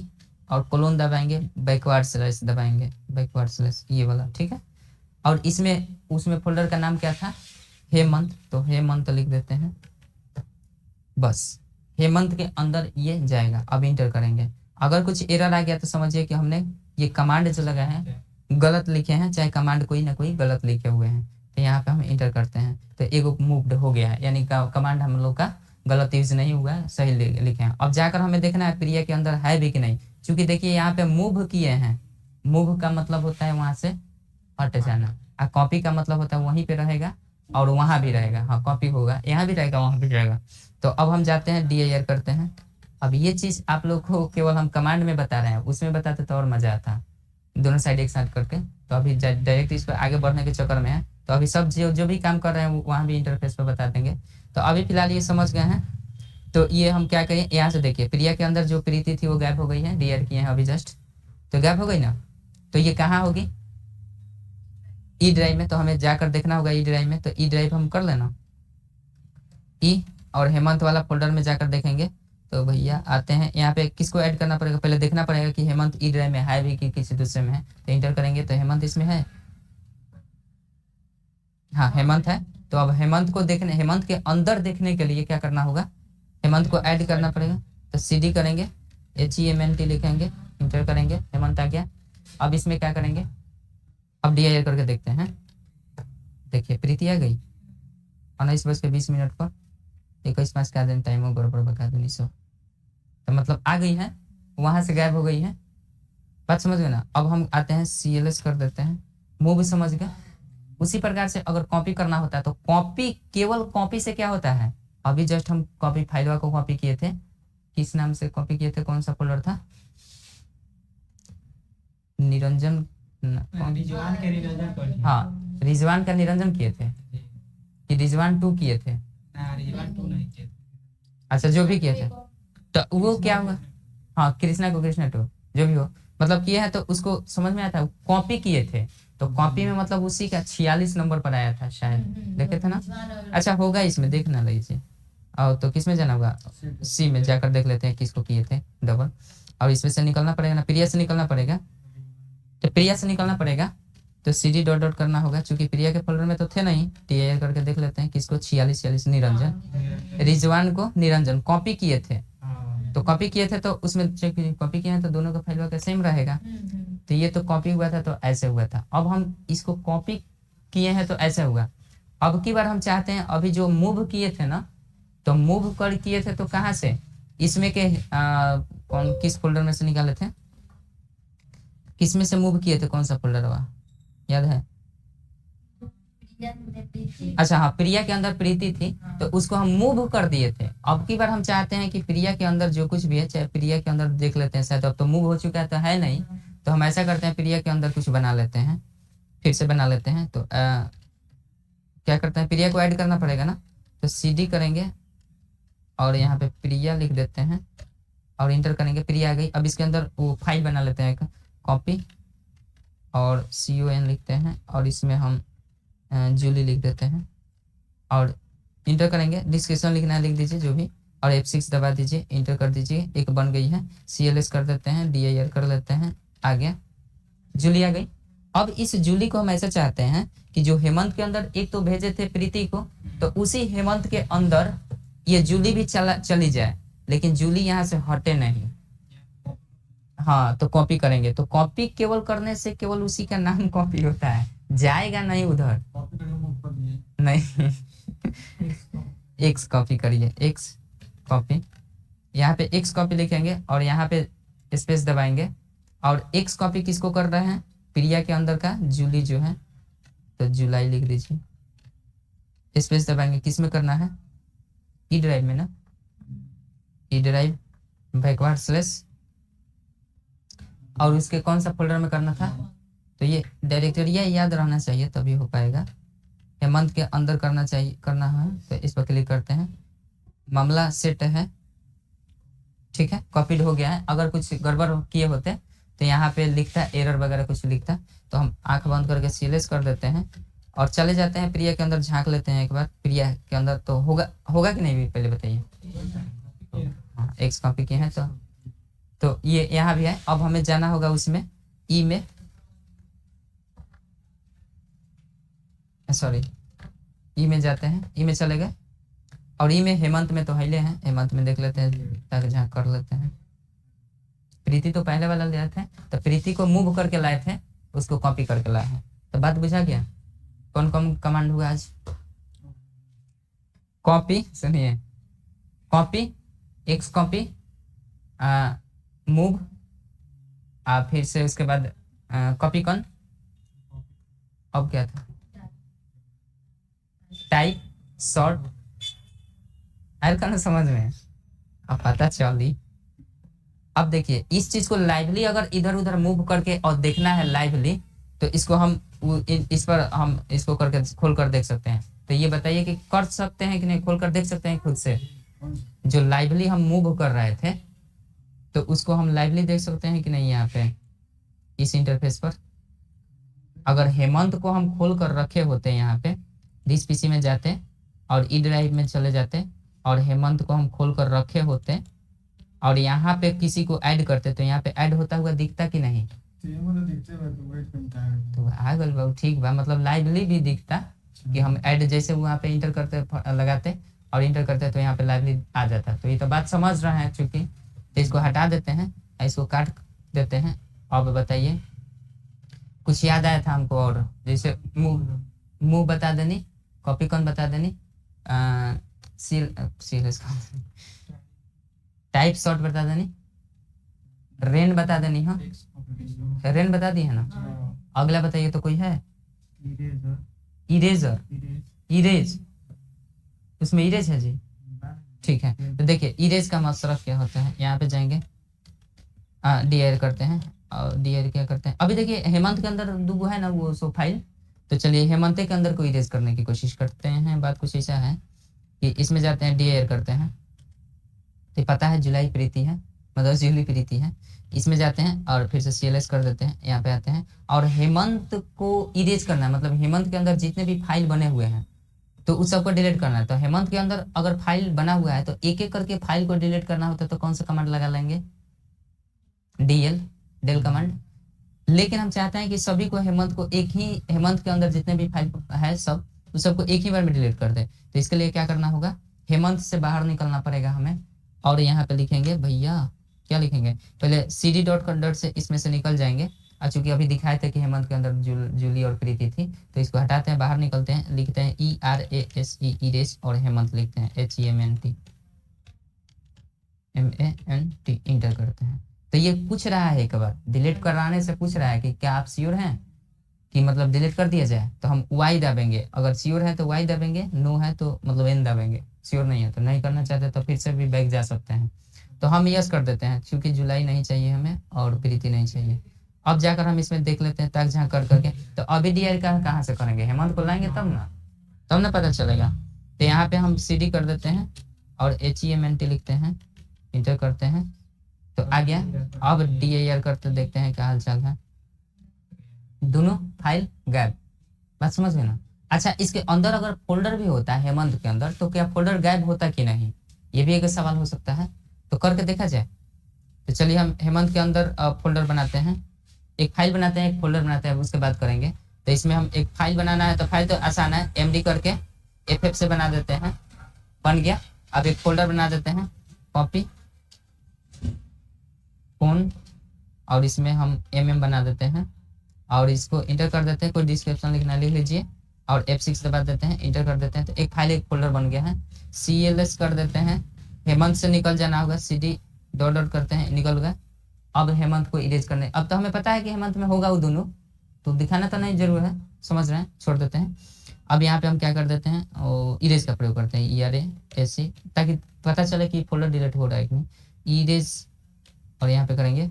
और कोलोन दबाएंगे, बैकवर्ड स्लैश दबाएंगे, बैकवर्ड स्लैश ये वाला, ठीक है। और इसमें उसमें फोल्डर का नाम क्या था, हेमंत, तो हेमंत लिख देते हैं। बस हेमंत के अंदर ये जाएगा। अब इंटर करेंगे। अगर कुछ एरर आ गया तो समझिए कि हमने ये कमांड जो लगा है गलत लिखे हैं, चाहे कमांड कोई ना कोई गलत लिखे हुए हैं। तो यहाँ पे हम इंटर करते हैं, तो एगो मूव्ड हो गया है, यानी कमांड हम लोग का गलत यूज नहीं हुआ है, सही लिखे हैं। अब जाकर हमें देखना है प्रिया के अंदर है भी कि नहीं, क्योंकि देखिए यहाँ पे मूव किए हैं, मूव का मतलब होता है वहां से हट जाना, और कॉपी का मतलब होता है वहीं पे रहेगा और वहां भी रहेगा। हाँ कॉपी होगा, यहाँ भी रहेगा वहां भी रहेगा। तो अब हम जाते हैं DIR करते हैं। अब ये चीज आप लोग को केवल हम कमांड में बता रहे हैं, उसमें बताते तो और मजा आता, दोनों साइड एक साथ करके। तो अभी डायरेक्ट इस पर आगे बढ़ने के चक्कर में है, तो अभी सब जो भी काम कर रहे हैं वहाँ भी इंटरफेस पर बता देंगे। तो अभी फिलहाल ये समझ गए हैं। तो ये हम क्या करें, यहाँ से देखिए प्रिया के अंदर जो प्रीति थी वो गायब हो गई है, DIR किए हैं अभी जस्ट। तो गैप हो गई ना, तो ये कहाँ होगी, ई ड्राइव में। तो हमें जाकर देखना होगा ई ड्राइव में, तो ई ड्राइव हम कर लेना, ई और हेमंत वाला फोल्डर में जाकर देखेंगे। तो भैया आते हैं यहाँ पे, किसको ऐड करना पड़ेगा, पहले देखना पड़ेगा कि हेमंत ई ड्राइव में है भी कि किसी दूसरे में है। तो इंटर करेंगे तो हेमंत इसमें है, हाँ हेमंत है। तो अब हेमंत को देखने, हेमंत के अंदर देखने के लिए क्या करना होगा, हेमंत को ऐड करना पड़ेगा। तो CD करेंगे, HEMNT लिखेंगे, इंटर करेंगे, हेमंत आ गया। अब इसमें क्या करेंगे, अब DIR करके देखते हैं। देखिए प्रीति आ गई 19:20 पर, 21:05 का दिन टाइम हो, गड़बड़ बका दूनी सो, तो मतलब आ गई है, वहां से गायब हो गई है। बात समझ गए ना। अब हम आते हैं CLS कर देते हैं, मूव समझ गए। उसी प्रकार से अगर कॉपी करना होता है तो कॉपी, केवल कॉपी से क्या होता है, अभी जस्ट हम कॉपी फाइलवा को कॉपी किए थे, किस नाम से कॉपी किए थे, कौन सा फोल्डर था, निरंजन, रिजवान के निरंजन कर दिया। हाँ रिजवान का निरंजन किए थे कि रिजवान 2 किए थे, ना रिजवान 2 नहीं किया। अच्छा जो भी किए थे, तो वो क्या हुआ, हाँ कृष्णा को कृष्णा 2 जो भी हो, मतलब किए हैं तो उसको समझ में आता है, कॉपी किए थे। तो कॉपी में मतलब उसी का 46 नंबर पर आया था शायद, देखे थे ना। अच्छा होगा इसमें, देखना लीजिए। और तो किस में जाना होगा, C में जाकर देख लेते हैं किसको किए थे डबल। और इसमें से निकलना पड़ेगा ना, प्रिया से निकलना पड़ेगा, तो प्रिया से निकलना पड़ेगा। तो CD डॉट डॉट करना होगा, चूंकि प्रिया के फोल्डर में तो थे नहीं, TIR करके देख लेते हैं किसको, 46 निरंजन, रिजवान को निरंजन कॉपी किए थे। तो कॉपी किए थे तो उसमें चेक कॉपी किए हैं तो दोनों का फाइल का सेम रहेगा। तो ये तो कॉपी हुआ था तो ऐसे हुआ था, अब हम इसको कॉपी किए हैं तो ऐसे हुआ। अब की बार हम चाहते हैं, अभी जो मूव किए थे ना, तो मूव कर किए थे तो कहाँ से, इसमें के कौन किस फोल्डर में से निकाले थे, किस में से मूव किए थे, कौन सा फोल्डर हुआ याद है, अच्छा हाँ प्रिया के अंदर प्रीति थी, तो उसको हम मूव कर दिए थे। अब की बार हम चाहते हैं कि प्रिया के अंदर जो कुछ भी है, चाहे प्रिया के अंदर देख लेते हैं, शायद अब तो मूव हो चुका है तो है नहीं, तो हम ऐसा करते हैं प्रिया के अंदर कुछ बना लेते हैं, फिर से बना लेते हैं। तो क्या करते हैं, प्रिया को ऐड करना पड़ेगा ना, तो CD करेंगे और यहाँ पे प्रिया लिख देते हैं और इंटर करेंगे, प्रिया आ गई। अब इसके अंदर वो फाइल बना लेते हैं, कॉपी और CON लिखते हैं और इसमें हम जूली लिख देते हैं और इंटर करेंगे। डिस्क्रिप्शन लिखना है लिख दीजिए जो भी, और F6 दबा दीजिए, इंटर कर दीजिए, एक बन गई है। CLS कर देते हैं, DIR कर लेते हैं, आ गया, जूली आ गई। अब इस जूली को हम ऐसा चाहते हैं कि जो हेमंत के अंदर एक तो भेजे थे प्रीति को, तो उसी हेमंत के अंदर ये जूली भी चली जाए, लेकिन जूली यहाँ से हटे नहीं। हाँ तो कॉपी करेंगे, तो कॉपी केवल करने से केवल उसी का नाम कॉपी होता है, जाएगा नहीं उधर, नहीं X कॉपी करिए, X कॉपी, यहाँ पे X कॉपी लिखेंगे और यहाँ पे स्पेस दबाएंगे। और X कॉपी किसको कर रहे हैं, प्रिया के अंदर का जूली जो है, तो जुलाई लिख दीजिए, स्पेस दबाएंगे। किस में करना है, ई ड्राइव में ना, ई ड्राइव बैकवर्ड स्लैश, और उसके कौन सा फोल्डर में करना था, तो ये डायरेक्टरिया याद रहना चाहिए तभी हो पाएगा। हेमंत के अंदर करना चाहिए, करना है, तो इस पर क्लिक करते हैं, मामला सेट है, ठीक है, कॉपीड हो गया है। अगर कुछ गड़बड़ किए होते तो यहाँ पे लिखता एरर वगैरह कुछ लिखता, तो हम आंख बंद करके CLS कर देते हैं और चले जाते हैं प्रिया के अंदर, झांक लेते हैं एक बार प्रिया के अंदर, तो होगा कि नहीं पहले बताइए। हाँ X कॉपी किए हैं तो ये यहाँ भी है। अब हमें जाना होगा उसमें ई में, सॉरी ई में जाते हैं, ई में चले गए और ई में हेमंत में तो हिले हैं, हेमंत में देख लेते हैं ताकि जहाँ कर लेते हैं। प्रीति तो पहले वाला ले थे, तो प्रीति को मूव करके लाए थे, उसको कॉपी करके लाए हैं। तो बात बुझा गया, कौन कौन कमांड हुआ आज, कॉपी, सुनिए कॉपी, X कॉपी, मूव, फिर से उसके बाद कॉपी कौन, अब क्या था, टाइप, शॉर्ट, आयल का ना समझ में, अब पता चली। अब देखिए इस चीज को लाइवली अगर इधर उधर मूव करके और देखना है लाइवली, तो इसको हम इस पर हम इसको करके खोल कर देख सकते हैं। तो ये बताइए कि कर सकते हैं कि नहीं, खोल कर देख सकते हैं खुद से, जो लाइवली हम मूव कर रहे थे तो उसको हम लाइवली देख सकते हैं कि नहीं, यहाँ पे इस इंटरफेस पर। अगर हेमंत को हम खोल कर रखे होते यहाँ पे, दिस पीसी में जाते और ई ड्राइव में चले जाते और हेमंत को हम खोल कर रखे होते और यहाँ पे किसी को ऐड करते तो यहाँ पे ऐड होता हुआ दिखता कि नहीं? तो आ गल बा, ठीक बा, मतलब लाइवली भी दिखता कि हम ऐड जैसे वहाँ पे इंटर करते लगाते और इंटर करते तो यहाँ पे लाइवली आ जाता। तो ये तो बात समझ रहे हैं चूंकि, तो इसको हटा देते हैं, इसको काट देते हैं। अब बताइए कुछ याद आया था हमको? और जैसे मुंह बता देनी, कॉपी कौन बता देनी, सीरियस टाइप शॉर्ट बता देनी, रेन बता देनी। हाँ रेन बता दी है ना। अगला बताइए तो कोई है? इरेजर, इरेज, उसमें इरेज है जी, ठीक है। तो देखिए इरेज का मतलब क्या होता है, यहाँ पे जाएंगे डीआर करते हैं और डीआर क्या करते हैं। अभी देखिए हेमंत के अंदर दो है ना वो सो फाइल, तो चलिए हेमंत के अंदर को इरेज करने की कोशिश करते हैं। बात कुछ ऐसा है कि इसमें जाते हैं डीआर करते हैं, तो पता है जुलाई प्रीति है, मतलब जुली प्रीति है। इसमें जाते हैं और फिर से सीएलएस कर देते हैं, यहाँ पे आते हैं और हेमंत को इरेज करना है, मतलब हेमंत के अंदर जितने भी फाइल बने हुए हैं तो उस सबको डिलीट करना है। तो हेमंत के अंदर अगर फाइल बना हुआ है तो एक एक करके फाइल को डिलीट करना होता है, तो कौन सा कमांड लगा लेंगे? D L, del command. लेकिन हम चाहते हैं कि सभी को हेमंत को एक ही, हेमंत के अंदर जितने भी फाइल है सब उस सबको एक ही बार में डिलीट कर दे। तो इसके लिए क्या करना होगा, हेमंत से बाहर निकलना पड़ेगा हमें और यहाँ पे लिखेंगे भैया, क्या लिखेंगे, पहले cd डॉट कन्वर्ट से इसमें से निकल जाएंगे। और चूंकि अभी दिखाए थे कि हेमंत के अंदर जूली और प्रीति थी, तो इसको हटाते हैं, बाहर निकलते हैं, लिखते हैं ERASE इरेज और हेमंत लिखते हैं HEMANT, इंटर करते हैं। तो ये पूछ रहा है एक बार डिलीट कराने से पूछ रहा है कि क्या आप श्योर हैं कि मतलब डिलीट कर दिया जाए, तो हम Y दबाएंगे। अगर श्योर है तो Y दबाएंगे, नो है तो मतलब N दबाएंगे, श्योर नहीं है तो नहीं करना चाहते तो फिर से भी बैक जा सकते हैं। तो हम यस कर देते हैं क्योंकि जुलाई नहीं चाहिए हमें और प्रीति नहीं चाहिए। अब जाकर हम इसमें देख लेते हैं ताक झाँक कर करके। तो अभी डीआर का कहाँ से करेंगे, हेमंत को लाएंगे तब ना पता चलेगा। तो यहाँ पे हम CD कर देते हैं और HEMANT लिखते हैं, इंटर करते हैं तो आ गया। अब DAR करते देखते हैं क्या हाल चाल है, दोनों फाइल गायब। बात समझ गए ना। अच्छा इसके अंदर अगर फोल्डर भी होता है हेमंत के अंदर तो क्या फोल्डर गायब होता कि नहीं, ये भी एक सवाल हो सकता है, तो करके देखा जाए। तो चलिए हम हेमंत के अंदर फोल्डर बनाते हैं, एक फाइल बनाते हैं, एक फोल्डर बनाते हैं, उसके बाद करेंगे। तो इसमें हम एक फाइल बनाना है, तो फाइल तो आसान है, MD करके FF से बना देते हैं, बन गया। अब एक फोल्डर बना देते हैं, कॉपी फोन, और इसमें हम MM बना देते हैं और इसको इंटर कर देते हैं, कोई डिस्क्रिप्शन लिखना लिख लीजिए और F6 दबा देते हैं, इंटर कर देते हैं। तो एक फाइल एक फोल्डर बन गया है। CLS कर देते हैं, हेमंत से निकल जाना होगा, CD डॉट डॉट करते हैं, निकल गया। अब हेमंत को इरेज करने, अब तो हमें पता है कि हेमंत में होगा वो दोनों, तो दिखाना तो नहीं जरूर है, समझ रहे हैं, छोड़ देते हैं। अब यहाँ पे हम क्या कर देते हैं, और इरेज का प्रयोग करते हैं, ERASE, ताकि पता चले कि फोल्डर डिलीट हो रहा है कि नहीं। इरेज और यहाँ पे करेंगे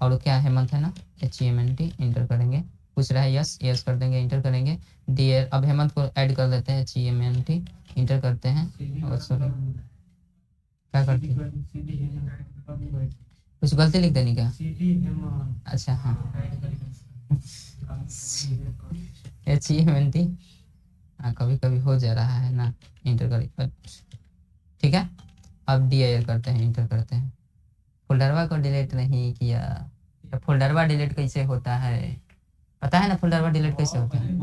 और क्या हेमंत है ना, HEMANT, इंटर करेंगे, पूछ रहा है यस, यस कर देंगे, इंटर करेंगे। DAR, अब हेमंत को ऐड कर देते हैं, HEMANT, इंटर करते हैं। और सॉरी क्या करते हैं, कुछ गलती लिख देनी क्या? अच्छा हाँ HEMANT, हाँ कभी कभी हो जा रहा है ना, इंटर करें, ठीक है। अब DIR करते हैं, इंटर करते हैं। फोल्डरवा को डिलीट नहीं किया, तो फोल्डरवा डिलीट कैसे होता है, पता है ना फोल्डरवा डिलीट कैसे होता है?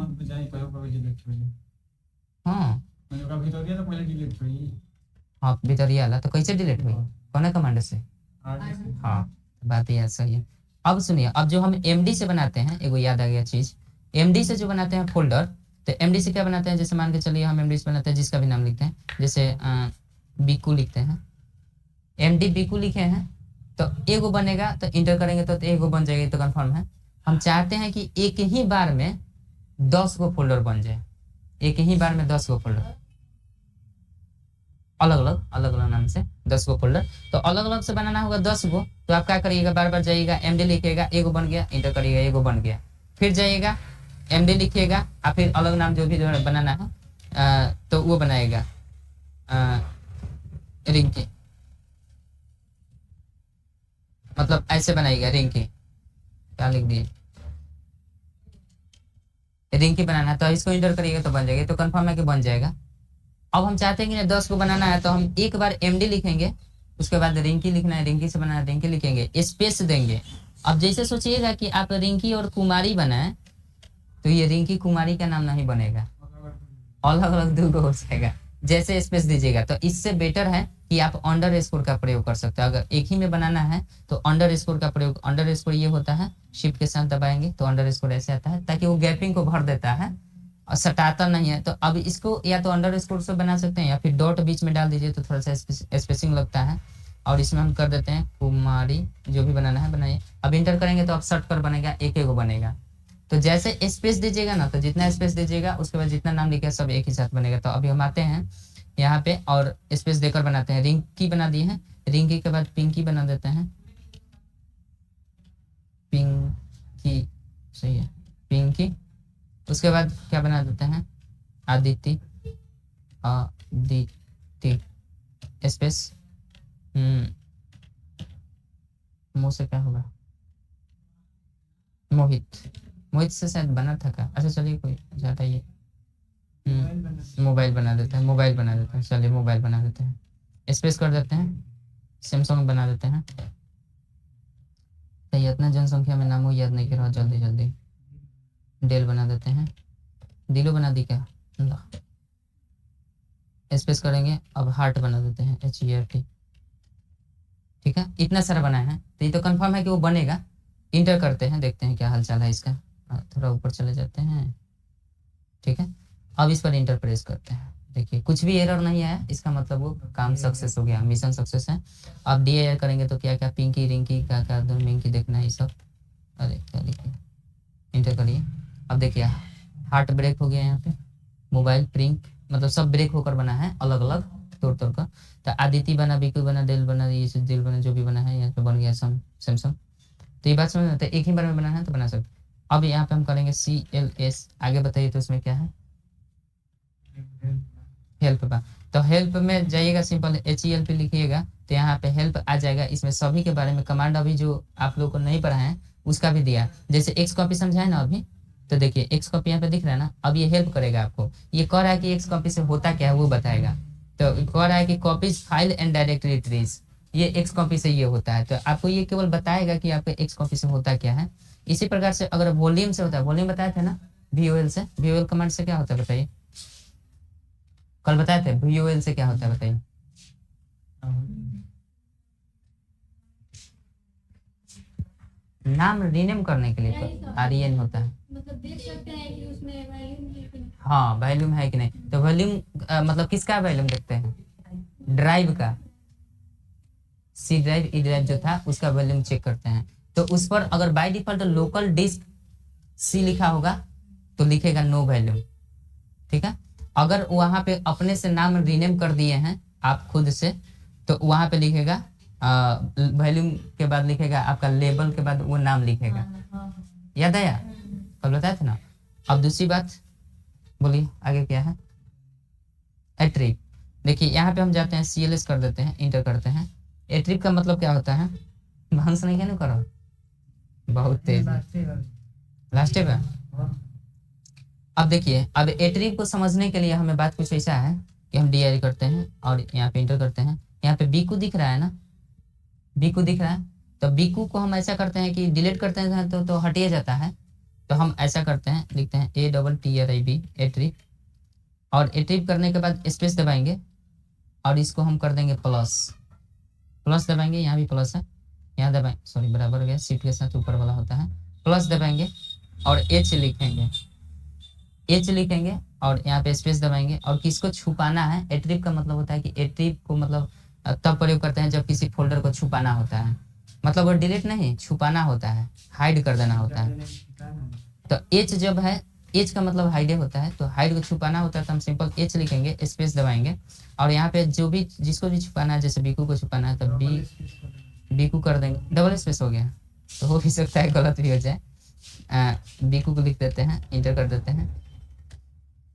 हाँ हाँ भीतरिया वाला तो कैसे डिलीट हुई, कौन कमांड से? हाँ बात यह सही है। अब सुनिए, अब जो हम MD से बनाते हैं, एगो याद आ गया चीज, MD से जो बनाते हैं फोल्डर, तो MD से क्या बनाते हैं, जैसे मान के चलिए हम MD से बनाते हैं जिसका भी नाम लिखते हैं, जैसे बीकू लिखते हैं, MD बीकू लिखे हैं, तो एगो बनेगा, तो इंटर करेंगे तो एगो बन जाएगा, तो कंफर्म है। हम चाहते हैं कि एक ही बार में 10 गो फोल्डर बन जाए, एक ही बार में 10 गो फोल्डर, अलग अलग नाम से 10 गो फोल्डर। तो अलग अलग से बनाना होगा 10 गो, तो आप क्या करिएगा, बार बार जाइएगा, MD लिखिएगा, एगो बन गया, इंटर करिएगा, एगो बन गया, फिर जाइएगा MD लिखिएगा और फिर अलग नाम जो भी बनाना है तो वो बनाएगा रिंकी, मतलब ऐसे बनाएगा रिंकी, क्या लिख दिए, रिंकी बनाना है तो इसको इंटर करिएगा तो बन जाएगा, तो कंफर्म है कि बन जाएगा। अब हम चाहते हैं कि 10 को बनाना है तो हम एक बार एमडी लिखेंगे, उसके बाद रिंकी लिखना है, रिंकी से बनाना है रिंकी लिखेंगे, स्पेस देंगे। अब जैसे सोचिएगा कि आप रिंकी और कुमारी बनाए तो ये रिंकी कुमारी का नाम नहीं बनेगा, अलग अलग दो हो जाएगा। जैसे स्पेस दीजिएगा तो इससे बेटर है कि आप अंडर स्कोर का प्रयोग कर सकते हो। अगर एक ही में बनाना है तो अंडर स्कोर का प्रयोग, अंडर स्कोर ये होता है शिफ्ट के साथ दबाएंगे तो अंडर स्कोर ऐसे आता है ताकि वो गैपिंग को भर देता है और सटाता नहीं है। तो अब इसको या तो अंडर स्कोर से बना सकते हैं या फिर डॉट बीच में डाल दीजिए तो थोड़ा सा स्पेसिंग लगता है। और इसमें हम कर देते हैं कुमारी, जो भी बनाना है बनाइए। अब इंटर करेंगे तो अब शर्ट कर बनेगा, एक एक बनेगा। तो जैसे स्पेस दीजिएगा ना तो जितना स्पेस दीजिएगा उसके बाद जितना नाम लिखा सब एक ही साथ बनेगा। तो अभी हम आते हैं यहाँ पे और स्पेस देकर बनाते हैं। रिंकी बना दिए हैं, रिंकी के बाद पिंकी बना देते हैं, पिंकी सही है पिंकी। उसके बाद क्या बना देते हैं आदिति, आदिति स्पेस मुंह से क्या होगा मोहित, मोहित से शायद बना था क्या। अच्छा चलिए कोई ज्यादा ये मोबाइल बना देते हैं, मोबाइल बना देते हैं, चलिए मोबाइल बना देते हैं, स्पेस कर देते हैं, सैमसंग बना देते हैं। तो इतना जनसंख्या में नामों याद नहीं कर रहा, जल्दी जल्दी डेल बना देते हैं, दिलो बना दी क्या, स्पेस करेंगे। अब हार्ट बना देते हैं HERT, ठीक है। इतना सारा बनाया है तो ये तो कंफर्म है कि वो बनेगा। इंटर करते हैं, देखते हैं क्या हालचाल है इसका, थोड़ा ऊपर चले जाते हैं, ठीक है। अब इस पर इंटर प्रेस करते हैं, देखिए कुछ भी एरर नहीं आया, इसका मतलब वो काम सक्सेस हो गया, मिशन सक्सेस है। अब DIR करेंगे तो क्या क्या पिंकी रिंकी क्या क्या मिंकी देखना है ये सब। अरे क्या लिखिए, इंटर करिए। अब देखिए हार्ट ब्रेक हो गया यहाँ पे, मोबाइल प्रिंक मतलब सब ब्रेक होकर बना है अलग अलग तोड़ तोड़ कर। तो आदिति बना, बिकू बना, दिल बना, ये दिल बना, जो भी बना है यहाँ पे बन गया सैमसंग। तो ये बात समझ में आता है, एक ही बार में बनाना है तो बना सकते। अब यहाँ पे हम करेंगे CLS, आगे बताइए तो इसमें क्या है हेल्प का। तो हेल्प में जाइएगा, सिंपल HELP लिखिएगा तो यहाँ पे हेल्प आ जाएगा। इसमें सभी के बारे में कमांड अभी जो आप लोगों को नहीं पढ़ा है उसका भी दिया, जैसे एक्स कॉपी समझाए ना अभी, तो देखिए एक्स कॉपी यहाँ पे दिख रहा है ना। अब ये हेल्प करेगा आपको, ये कह रहा है कि एक्स कॉपी से होता क्या है वो बताएगा। तो कह रहा है कि copies file and directory trees, ये एक्स कॉपी से ये होता है। तो आपको ये केवल बताएगा कि आपके एक्स कॉपी से होता क्या है। इसी प्रकार से अगर वॉल्यूम से होता है, वॉल्यूम बताए थे ना VOL से, VOL कमांड से क्या होता है बताइए, कल बताए थे VOL से क्या होता है बताइए। नाम रीनेम करने के लिए REN होता है, मतलब देख सकते हैं कि उसमें वॉल्यूम है कि नहीं। हाँ वॉल्यूम है कि नहीं। तो वॉल्यूम मतलब किसका वॉल्यूम देखते हैं, ड्राइव का, C ड्राइव E ड्राइव जो था उसका वॉल्यूम चेक करते हैं। तो उस पर अगर by default local disk C लिखा होगा तो लिखेगा नो वॉल्यूम, ठीक है। अगर वहां पे अपने से नाम रीनेम कर दिए हैं आप खुद से तो वहां पे लिखेगा वॉल्यूम के बाद लिखेगा आपका लेबल के बाद वो नाम लिखेगा। याद आया, कल बताया था ना। अब दूसरी बात बोलिए आगे क्या है, एट्रिब। देखिए यहाँ पे हम जाते हैं CLS कर देते हैं, इंटर करते हैं। एट्रिब का मतलब क्या होता है, भंस नहीं क्या करो, बहुत तेज लास्ट पे। अब देखिए अब एट्रिब को समझने के लिए हमें बात कुछ ऐसा है कि हम DIR करते हैं और यहाँ पे इंटर करते हैं। यहाँ पे बीकू दिख रहा है ना, बीकू दिख रहा है, तो बीकू को हम ऐसा करते हैं कि डिलीट करते हैं तो हटिए जाता है। तो हम ऐसा करते हैं, लिखते हैं ATTRIB एट्रिब, और एट्रिब करने के बाद स्पेस दबाएंगे और इसको हम कर देंगे प्लस, प्लस दबाएंगे, यहाँ भी प्लस है, यहाँ दबाएंगे, सॉरी बराबर हो गया, शिफ्ट के साथ ऊपर वाला होता है, प्लस दबाएंगे और H लिखेंगे, H लिखेंगे और यहाँ पे स्पेस दबाएंगे। और किसको छुपाना है, एट्रिब का मतलब होता है कि एट्रिब को मतलब तब प्रयोग करते हैं जब किसी फोल्डर को छुपाना होता है, मतलब वो डिलीट नहीं छुपाना होता है, हाइड कर देना होता है। तो H जब है, H का मतलब हाइड होता है, तो हाइड को छुपाना होता है तो हम सिंपल H लिखेंगे, स्पेस दबाएंगे और यहाँ पे जो भी जिसको भी छुपाना है, जैसे बीकू को छुपाना है तो बीकू कर देंगे, डबल स्पेस हो गया तो हो भी सकता है गलत भी हो जाए। बीकू को लिख देते हैं, इंटर कर देते हैं।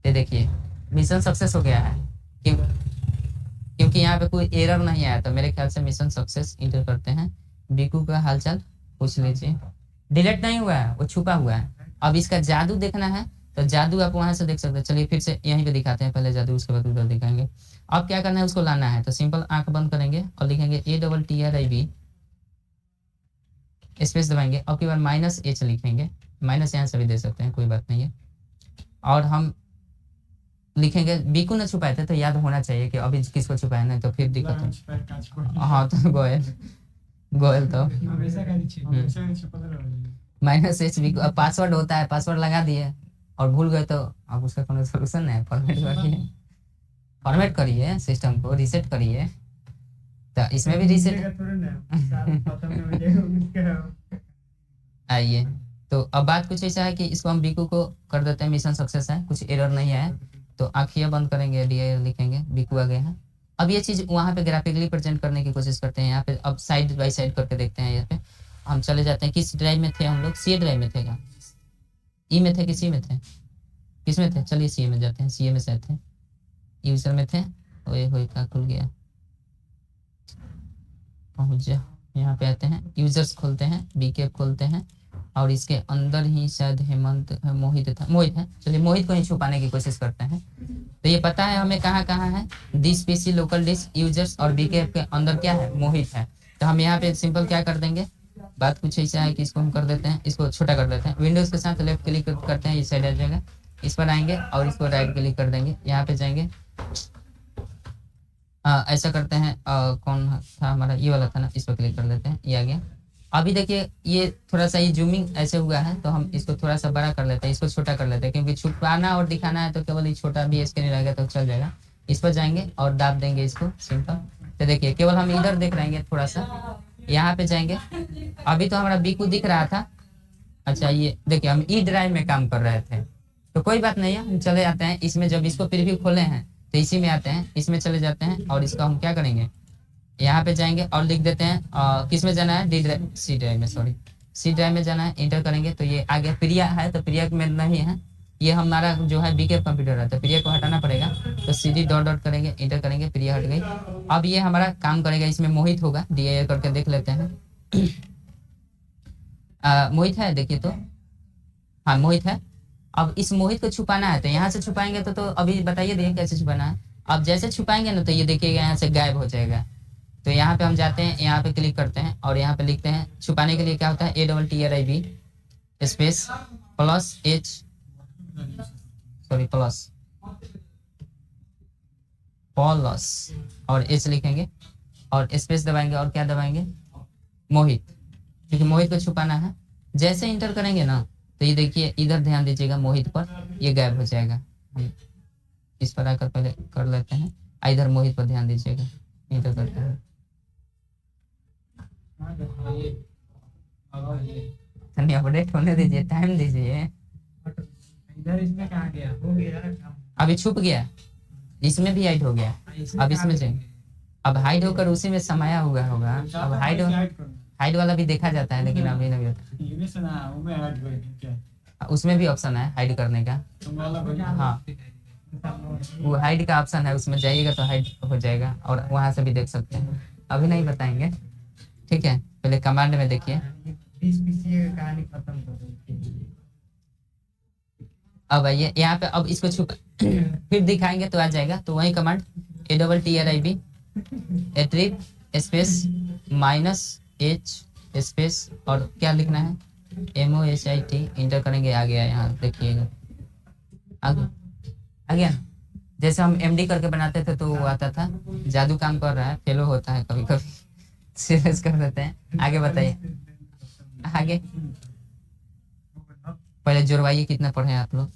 ये देखिए मिशन सक्सेस हो गया है, क्योंकि यहाँ पे कोई एरर नहीं आया, तो मेरे ख्याल से मिशन सक्सेस। इंटर करते हैं, बीकू का हालचाल पूछ लीजिए, डिलीट नहीं हुआ है, वो छुपा हुआ है। अब इसका जादू देखना है तो जादू आप वहां से देख सकते हैं। चलिए फिर से यहीं पे दिखाते हैं, पहले जादू उसके बाद उधर दिखाएंगे। अब क्या करना है, उसको लाना है, तो सिंपल आंख बंद करेंगे और लिखेंगे ATTRIB, स्पेस दबाएंगे। अब की बार -H लिखेंगे, माइनस यहाँ से भी दे सकते हैं, कोई बात नहीं है। और हम लिखेंगे, बीकू ने छुपाए थे तो याद होना चाहिए कि अभी किसको छुपाया, नहीं तो फिर दिक्कत है। हाँ तो गोयल तो हमेशा का नीचे हमेशा नीचे पता रहा -H बीकू। अब पासवर्ड होता है, पासवर्ड लगा दिए और भूल गए तो अब उसका कोनो सोल्यूशन है, फॉर्मेट करिए सिस्टम को, रीसेट करिए। तो इसमें भी रीसेट आइए। तो अब बात कुछ ऐसा है कि इसको हम बीकू को कर देते हैं, मिशन सक्सेस है, कुछ एरर नहीं है। तो आँखियाँ बंद करेंगे, DIR लिखेंगे, बीकू आ गया है। अब ये चीज़ वहाँ पे ग्राफिकली प्रेजेंट करने की कोशिश करते हैं। यहाँ पे अब साइड बाई साइड करके देखते हैं। यहाँ पे हम चले जाते हैं, किस ड्राइव में थे हम लोग, C ड्राइव में थे क्या, ई में थे कि C में थे, किस में थे, चलिए CA में जाते हैं, CA में से थे, यूजर में थे। ओए होए क्या खुल गया, पहुँच जा। यहाँ पे आते हैं, यूजर्स खोलते हैं, BK खोलते हैं और इसके अंदर ही शायद हेमंत मोहित था, मोहित है। चलिए मोहित को ही छुपाने की कोशिश करते हैं। तो ये पता है हमें कहाँ कहाँ है, this PC local disk users और BK के अंदर क्या है, मोहित है। तो हम यहाँ पे सिंपल क्या कर देंगे, बात कुछ ऐसा है कि इसको हम कर देते हैं, इसको छोटा कर देते हैं, विंडोज के साथ लेफ्ट क्लिक करते हैं, ये साइड आ जाएगा, इस पर आएंगे और इसको राइट क्लिक कर देंगे, यहाँ पे जाएंगे। ऐसा करते हैं, कौन था हमारा, ये वाला था ना, इस पर क्लिक कर देते हैं, ये आ गया। अभी देखिए ये थोड़ा सा ये जूमिंग ऐसे हुआ है, तो हम इसको थोड़ा सा बड़ा कर लेते हैं, इसको छोटा कर लेते हैं, क्योंकि छुपाना और दिखाना है तो केवल ये छोटा भी स्क्रीन रहेगा तो चल जाएगा। इस पर जाएंगे और दाब देंगे इसको सिंपल। तो देखिए केवल हम इधर देख रहेंगे, थोड़ा सा यहाँ पे जाएंगे। अभी तो हमारा बीकू दिख रहा था, अच्छा ये देखिए हम ई ड्राइव में काम कर रहे थे, तो कोई बात नहीं है, हम चले जाते हैं इसमें। जब इसको प्रीव्यू खोले हैं तो इसी में आते हैं, इसमें चले जाते हैं और इसको हम क्या करेंगे, यहाँ पे जाएंगे और लिख देते हैं किस में जाना है, C ड्राइव में, सॉरी C ड्राइव में जाना है। इंटर करेंगे तो ये आगे प्रिया है, तो प्रिया में नहीं है, ये हमारा जो है BK कंप्यूटर है, तो प्रिया को हटाना पड़ेगा। तो CD डॉट डॉट करेंगे, इंटर करेंगे, प्रिया हट गई। अब ये हमारा काम करेगा, इसमें मोहित होगा, DIR करके देख लेते हैं। मोहित है देखिए तो, हाँ मोहित है। अब इस मोहित को छुपाना है, तो यहाँ से छुपाएंगे तो अभी बताइए देखिए कैसे छुपाना है। अब जैसे छुपाएंगे ना तो ये देखिएगा यहाँ से गायब हो जाएगा। तो यहाँ पे हम जाते हैं, यहाँ पे क्लिक करते हैं और यहाँ पे लिखते हैं, छुपाने के लिए क्या होता है, ATTRIB space +H, sorry plus और H लिखेंगे और स्पेस दबाएंगे और क्या दबाएंगे, मोहित, क्योंकि मोहित को छुपाना है। जैसे इंटर करेंगे ना तो ये देखिए इधर ध्यान दीजिएगा, मोहित पर ये गायब हो जाएगा। हम इस पर आकर पहले कर लेते हैं, इधर मोहित पर ध्यान दीजिएगा, इंटर करते हैं। तनी अपडेट होने दीजिए, टाइम दीजिए। इधर इसमें कहाँ गया, हो गया काम। अभी छुप गया, इसमें भी हाइड हो गया। अब इसमें से अब हाइड होकर उसी में समाया हुआ होगा। अब हाइड वाला भी देखा जाता है, लेकिन अभी नहीं होता। उसमें भी ऑप्शन है हाइड करने का, हाँ वो हाइड का ऑप्शन है, उसमें जाइएगा तो हाइड हो जाएगा और वहां से भी देख सकते हैं। अभी नहीं बताएंगे, ठीक है, पहले कमांड में देखिए। कहानी खत्म कर दो। अब आइए यहाँ पे, अब इसको छुपा फिर दिखाएंगे तो आ जाएगा। तो वही command ATTRIB space -H space और क्या लिखना है, MOHIT, इंटर करेंगे, आ गया। यहाँ देखिएगा आ गया ना, जैसे हम MD करके बनाते थे तो वो आता था। जादू काम कर रहा है, फेलो होता है कभी कभी, सीरियस कर देते हैं। आगे बताइए, आगे पहले जोड़वाइए, कितना पढ़े आप लोग,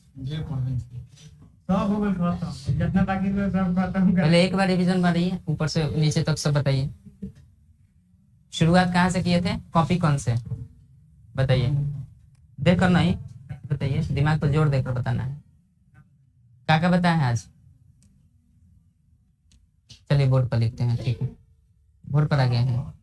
सब हो गए खत्म, जितना बाकी था सब खत्म कर। पहले एक बार रिवीजन मारिए, ऊपर से नीचे तक सब बताइए। शुरुआत कहाँ से किए थे, कॉपी कौन से, बताइए, देख कर नहीं बताइए, दिमाग पर जोर देकर बताना है। क्या बताया है आज, चलिए बोर्ड पर लिखते हैं, ठीक है, बोर्ड पर आ गए हैं।